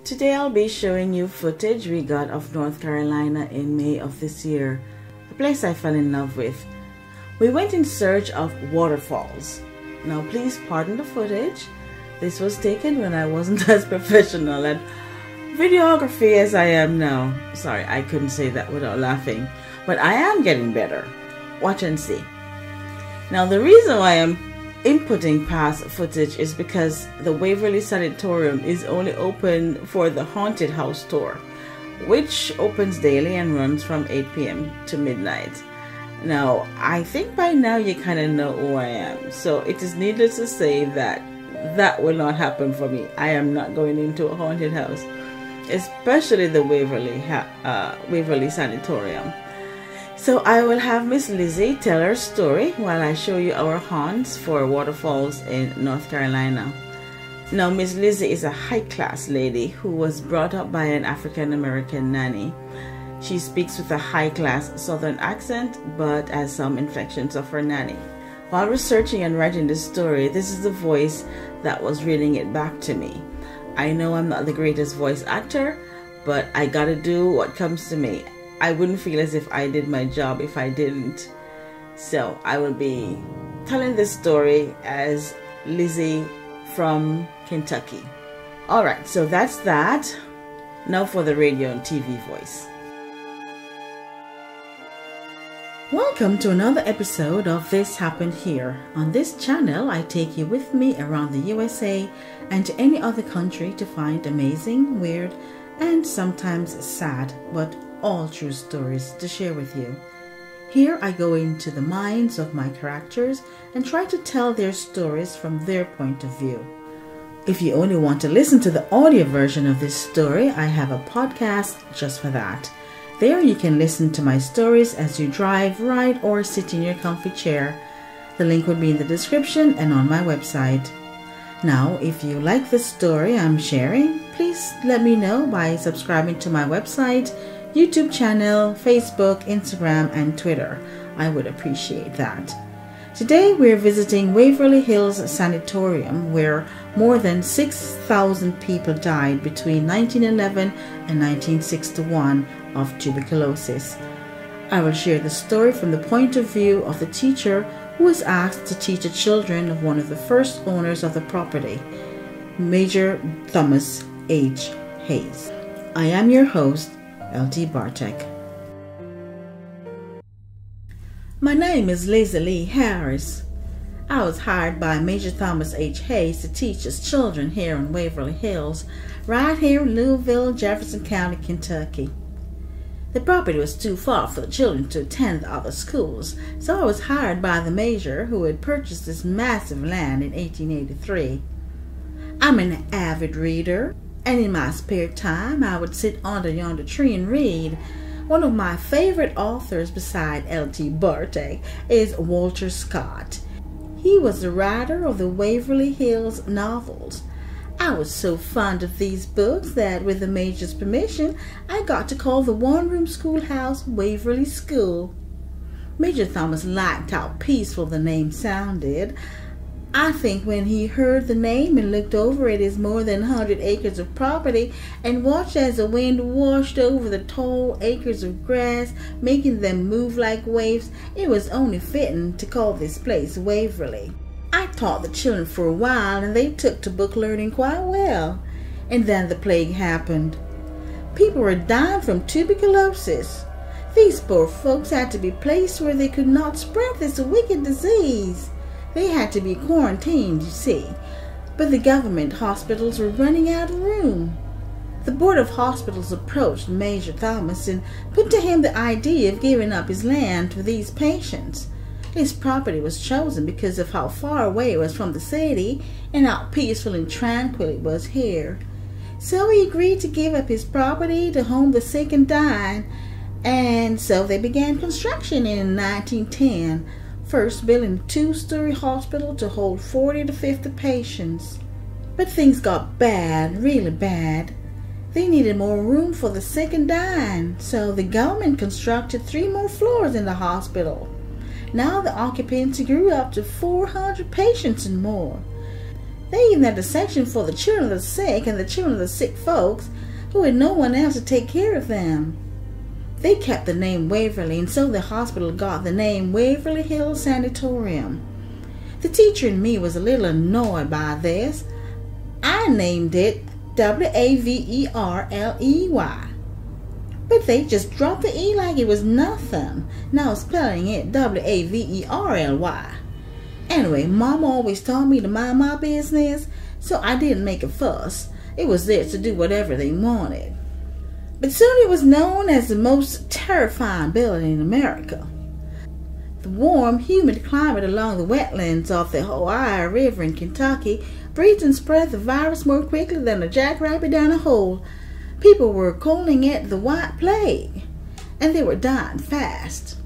Today I'll be showing you footage we got of North Carolina in May of this year, a place I fell in love with. We went in search of waterfalls. Now please pardon the footage. This was taken when I wasn't as professional at videography as I am now. Sorry, I couldn't say that without laughing, but I am getting better. Watch and see. Now the reason why I'm inputting past footage is because the Waverly Sanatorium is only open for the haunted house tour, which opens daily and runs from 8 p.m. to midnight. Now, I think by now you kind of know who I am, so it is needless to say that that will not happen for me. I am not going into a haunted house, especially the Waverly Sanatorium. So I will have Miss Lizzy tell her story while I show you our haunts for waterfalls in North Carolina. Now, Miss Lizzy is a high-class lady who was brought up by an African-American nanny. She speaks with a high-class southern accent, but has some inflections of her nanny. While researching and writing this story, this is the voice that was reading it back to me. I know I'm not the greatest voice actor, but I gotta do what comes to me. I wouldn't feel as if I did my job if I didn't. So I will be telling this story as Lizzy from Kentucky. Alright, so that's that. Now for the radio and TV voice. Welcome to another episode of This Happened Here. On this channel, I take you with me around the USA and to any other country to find amazing, weird, and sometimes sad, but all true stories to share with you. Here I go into the minds of my characters and try to tell their stories from their point of view. If you only want to listen to the audio version of this story, I have a podcast just for that. There you can listen to my stories as you drive, ride, or sit in your comfy chair. The link will be in the description and on my website. Now, if you like the story I'm sharing, please let me know by subscribing to my website, YouTube channel, Facebook, Instagram, and Twitter. I would appreciate that. Today we're visiting Waverly Hills Sanatorium, where more than 6,000 people died between 1911 and 1961 of tuberculosis. I will share the story from the point of view of the teacher who was asked to teach the children of one of the first owners of the property, Major Thomas H. Hayes. I am your host, L.T. Bartek. My name is Lizzy Lee Harris. I was hired by Major Thomas H. Hayes to teach his children here in Waverly Hills, right here in Louisville, Jefferson County, Kentucky. The property was too far for the children to attend other schools, so I was hired by the Major, who had purchased this massive land in 1883. I'm an avid reader, and in my spare time I would sit under yonder tree and read. One of my favorite authors beside L.T. Bartek is Walter Scott. He was the writer of the Waverly Hills novels. I was so fond of these books that, with the Major's permission, I got to call the one-room schoolhouse Waverly School. Major Thomas liked how peaceful the name sounded. I think when he heard the name and looked over at his more than 100 acres of property and watched as the wind washed over the tall acres of grass, making them move like waves, it was only fitting to call this place Waverly. I taught the children for a while and they took to book learning quite well. And then the plague happened. People were dying from tuberculosis. These poor folks had to be placed where they could not spread this wicked disease. They had to be quarantined, you see, but the government hospitals were running out of room. The Board of Hospitals approached Major Thomas and put to him the idea of giving up his land for these patients. His property was chosen because of how far away it was from the city and how peaceful and tranquil it was here. So he agreed to give up his property to home the sick and dying, and so they began construction in 1910. First building a two-story hospital to hold 40 to 50 patients. But things got bad, really bad. They needed more room for the sick and dying, so the government constructed 3 more floors in the hospital. Now the occupancy grew up to 400 patients and more. They even had a section for the children of the sick and the children of the sick folks who had no one else to take care of them. They kept the name Waverly, and so the hospital got the name Waverly Hills Sanatorium. The teacher in me was a little annoyed by this. I named it Waverley, but they just dropped the E like it was nothing, now spelling it Waverly. Anyway, Mom always told me to mind my business, so I didn't make a fuss. It was theirs to do whatever they wanted. But soon it was known as the most terrifying building in America. The warm, humid climate along the wetlands of the Ohio River in Kentucky breeds and spreads the virus more quickly than a jackrabbit down a hole. People were calling it the White Plague, and they were dying fast.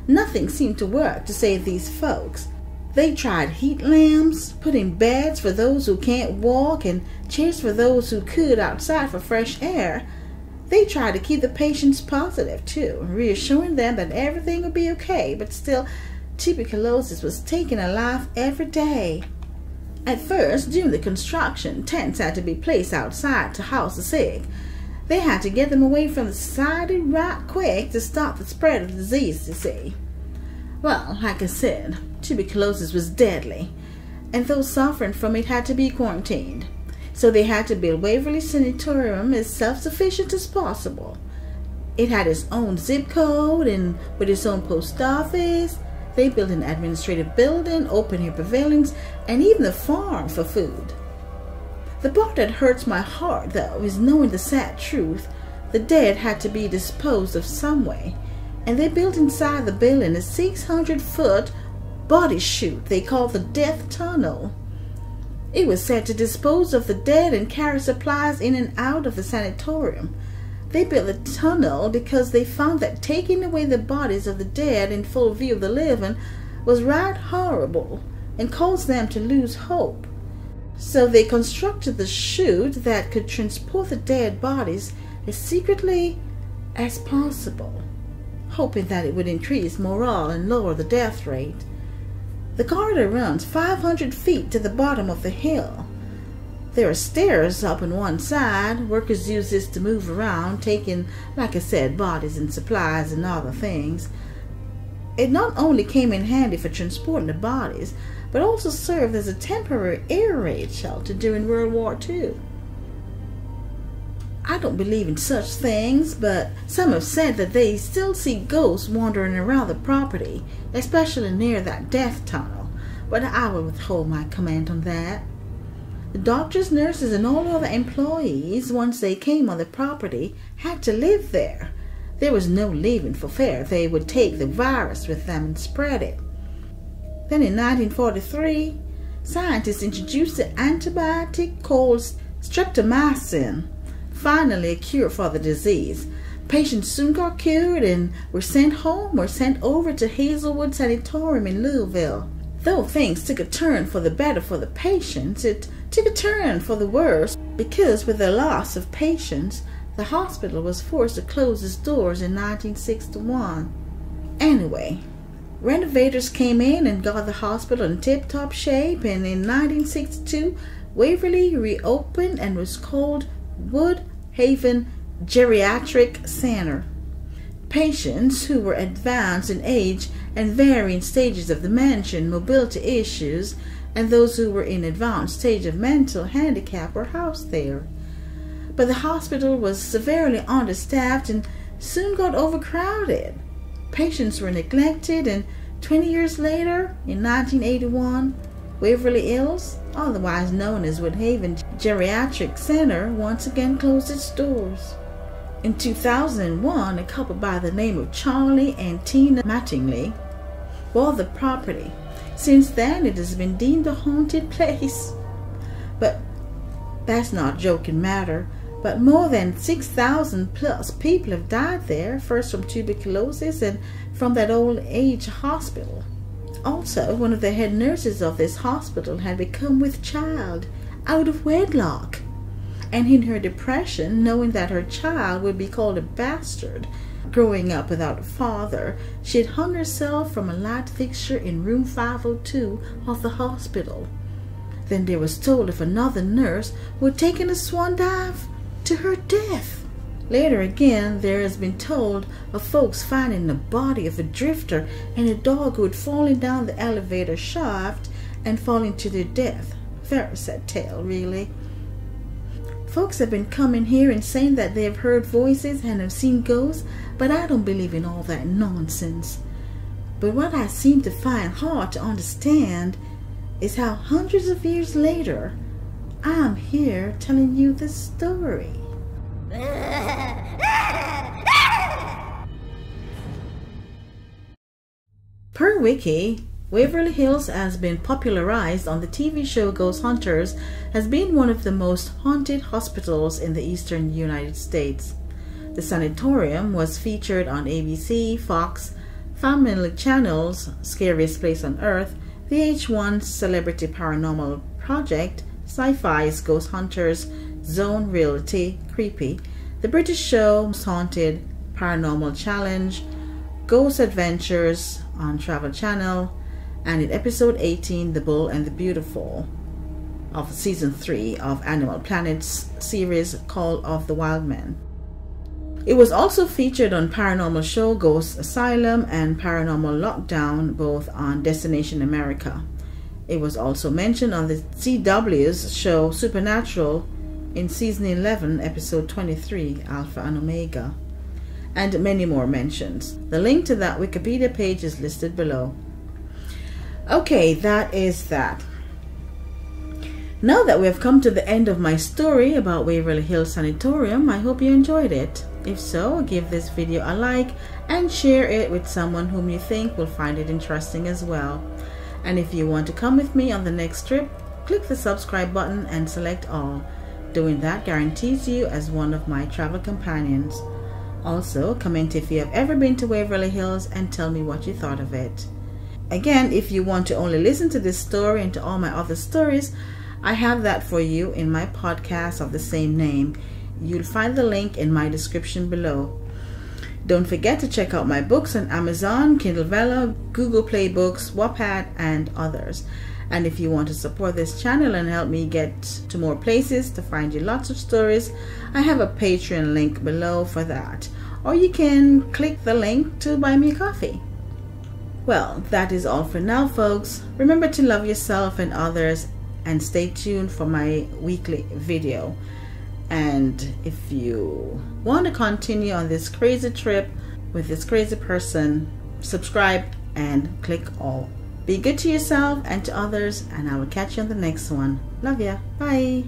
Nothing seemed to work to save these folks. They tried heat lamps, putting beds for those who can't walk and chairs for those who could outside for fresh air. They tried to keep the patients positive too, reassuring them that everything would be okay, but still tuberculosis was taking a life every day. At first, during the construction, tents had to be placed outside to house the sick. They had to get them away from the society right quick to stop the spread of the disease, you see. Well, like I said, tuberculosis was deadly, and those suffering from it had to be quarantined. So they had to build Waverly Sanatorium as self-sufficient as possible. It had its own zip code and with its own post office. They built an administrative building, open-air pavilions, and even a farm for food. The part that hurts my heart, though, is knowing the sad truth. The dead had to be disposed of some way, and they built inside the building a 600-foot body chute they called the Death Tunnel. It was said to dispose of the dead and carry supplies in and out of the sanatorium. They built the tunnel because they found that taking away the bodies of the dead in full view of the living was right horrible and caused them to lose hope. So they constructed the chute that could transport the dead bodies as secretly as possible, hoping that it would increase morale and lower the death rate. The corridor runs 500 feet to the bottom of the hill. There are stairs up on one side. Workers use this to move around, taking, like I said, bodies and supplies and other things. It not only came in handy for transporting the bodies, but also served as a temporary air raid shelter during World War II. I don't believe in such things, but some have said that they still see ghosts wandering around the property, especially near that death tunnel, but I will withhold my comment on that. The doctors, nurses, and all other employees, once they came on the property, had to live there. There was no leaving for fear they would take the virus with them and spread it. Then in 1943, scientists introduced an antibiotic called streptomycin, finally a cure for the disease. Patients soon got cured and were sent home or sent over to Hazelwood Sanatorium in Louisville. Though things took a turn for the better for the patients, it took a turn for the worse because with the loss of patients, the hospital was forced to close its doors in 1961. Anyway, renovators came in and got the hospital in tip-top shape, and in 1962, Waverly reopened and was called Woodhaven Geriatric Center. Patients who were advanced in age and varying stages of dementia and mobility issues, and those who were in advanced stage of mental handicap were housed there. But the hospital was severely understaffed and soon got overcrowded. Patients were neglected, and 20 years later, in 1981, Waverly Hills, otherwise known as Woodhaven Geriatric Center, once again closed its doors. In 2001, a couple by the name of Charlie and Tina Mattingly bought the property. Since then, it has been deemed a haunted place. But that's not a joking matter. But more than 6,000 plus people have died there, first from tuberculosis and from that old age hospital. Also, one of the head nurses of this hospital had become with child out of wedlock. And in her depression, knowing that her child would be called a bastard, growing up without a father, she had hung herself from a light fixture in room 502 of the hospital. Then there was told of another nurse who had taken a swan dive to her death. Later again, there has been told of folks finding the body of a drifter and a dog who had fallen down the elevator shaft and fallen to their death. Very sad tale, really. Folks have been coming here and saying that they have heard voices and have seen ghosts, but I don't believe in all that nonsense. But what I seem to find hard to understand is how hundreds of years later, I'm here telling you this story. Per Wiki, Waverly Hills has been popularized on the TV show Ghost Hunters as being one of the most haunted hospitals in the eastern United States. The sanatorium was featured on ABC, Fox, Family Channel's Scariest Place on Earth, VH1's Celebrity Paranormal Project, Sci-Fi's Ghost Hunters, Zone Reality, Creepy, the British show Haunted, Paranormal Challenge, Ghost Adventures on Travel Channel, and in episode 18, The Bull and the Beautiful of season 3 of Animal Planet's series Call of the Wild Man. It was also featured on paranormal show Ghost Asylum and Paranormal Lockdown, both on Destination America. It was also mentioned on the CW's show Supernatural in season 11, episode 23, Alpha and Omega, and many more mentions. The link to that Wikipedia page is listed below. Okay, that is that. Now that we have come to the end of my story about Waverly Hill Sanatorium, I hope you enjoyed it. If so, give this video a like and share it with someone whom you think will find it interesting as well. And if you want to come with me on the next trip, click the subscribe button and select all. Doing that guarantees you as one of my travel companions. Also, comment if you have ever been to Waverly Hills and tell me what you thought of it. Again, if you want to only listen to this story and to all my other stories, I have that for you in my podcast of the same name. You'll find the link in my description below. Don't forget to check out my books on Amazon, Kindle Vella, Google Play Books, Wattpad, and others. And if you want to support this channel and help me get to more places to find you lots of stories, I have a Patreon link below for that. Or you can click the link to buy me a coffee. Well, that is all for now, folks. Remember to love yourself and others, and stay tuned for my weekly video. And if you want to continue on this crazy trip with this crazy person, subscribe and click all. Be good to yourself and to others, and I will catch you on the next one. Love ya. Bye.